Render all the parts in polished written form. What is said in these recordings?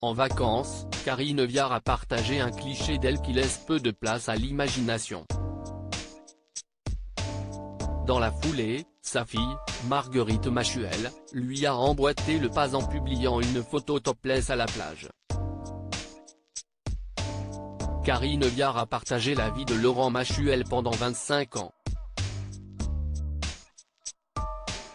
En vacances, Karine Viard a partagé un cliché d'elle qui laisse peu de place à l'imagination. Dans la foulée, sa fille, Marguerite Machuel, lui a emboîté le pas en publiant une photo topless à la plage. Karine Viard a partagé la vie de Laurent Machuel pendant 25 ans.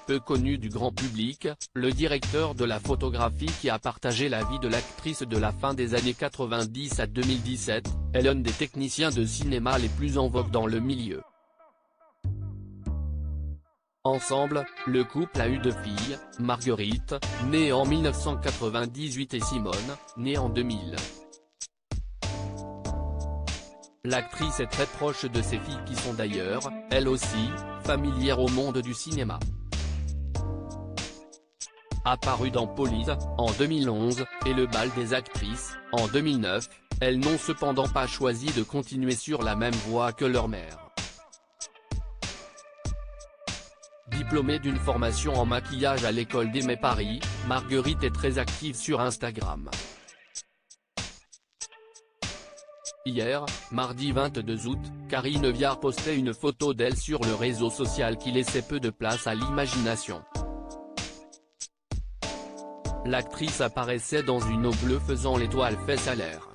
Peu connu du grand public, le directeur de la photographie qui a partagé la vie de l'actrice de la fin des années 90 à 2017, est l'un des techniciens de cinéma les plus en vogue dans le milieu. Ensemble, le couple a eu 2 filles, Marguerite, née en 1998 et Simone, née en 2000. L'actrice est très proche de ses filles qui sont d'ailleurs, elles aussi, familières au monde du cinéma. Apparue dans Police, en 2011, et Le Bal des actrices, en 2009, elles n'ont cependant pas choisi de continuer sur la même voie que leur mère. Diplômée d'une formation en maquillage à l'école d'Aimé Paris, Marguerite est très active sur Instagram. Hier, mardi 22 août, Karine Viard postait une photo d'elle sur le réseau social qui laissait peu de place à l'imagination. L'actrice apparaissait dans une eau bleue faisant l'étoile fesses à l'air.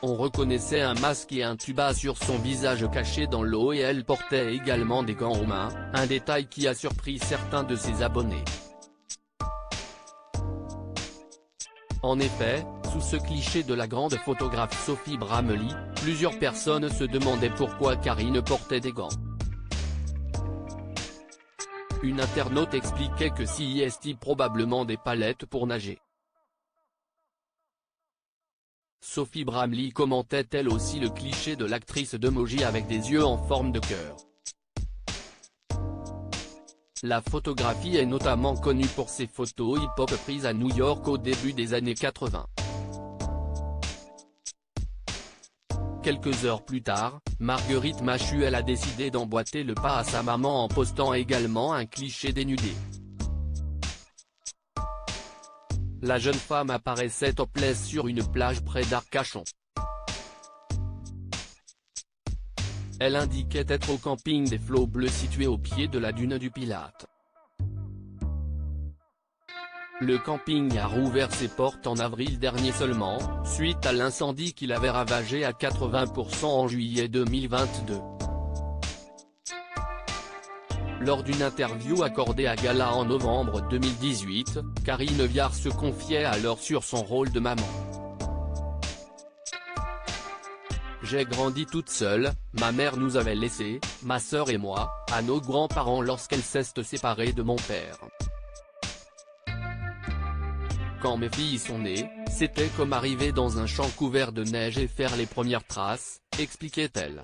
On reconnaissait un masque et un tuba sur son visage caché dans l'eau et elle portait également des gants aux mains, un détail qui a surpris certains de ses abonnés. En effet, sous ce cliché de la grande photographe Sophie Bramley, plusieurs personnes se demandaient pourquoi Karine portait des gants. Une internaute expliquait que s'y est probablement des palettes pour nager. Sophie Bramley commentait elle aussi le cliché de l'actrice d'emoji avec des yeux en forme de cœur. La photographie est notamment connue pour ses photos hip-hop prises à New York au début des années 80. Quelques heures plus tard, Marguerite Machuel a décidé d'emboîter le pas à sa maman en postant également un cliché dénudé. La jeune femme apparaissait topless sur une plage près d'Arcachon. Elle indiquait être au camping des Flots Bleus situé au pied de la dune du Pilate. Le camping a rouvert ses portes en avril dernier seulement, suite à l'incendie qu'il avait ravagé à 80% en juillet 2022. Lors d'une interview accordée à Gala en novembre 2018, Karine Viard se confiait alors sur son rôle de maman. J'ai grandi toute seule, ma mère nous avait laissés, ma sœur et moi, à nos grands-parents lorsqu'elles s'est séparées de mon père. Quand mes filles sont nées, c'était comme arriver dans un champ couvert de neige et faire les premières traces, expliquait-elle.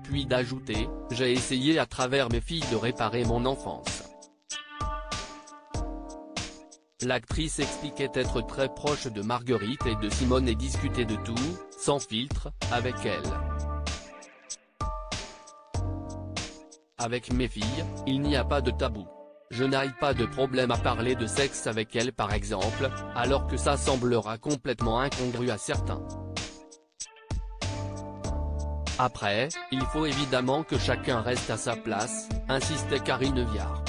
Puis d'ajouter, j'ai essayé à travers mes filles de réparer mon enfance. L'actrice expliquait être très proche de Marguerite et de Simone et discuter de tout, sans filtre, avec elles. Avec mes filles, il n'y a pas de tabou. Je n'ai pas de problème à parler de sexe avec elles par exemple, alors que ça semblera complètement incongru à certains. Après, il faut évidemment que chacun reste à sa place, insistait Karine Viard.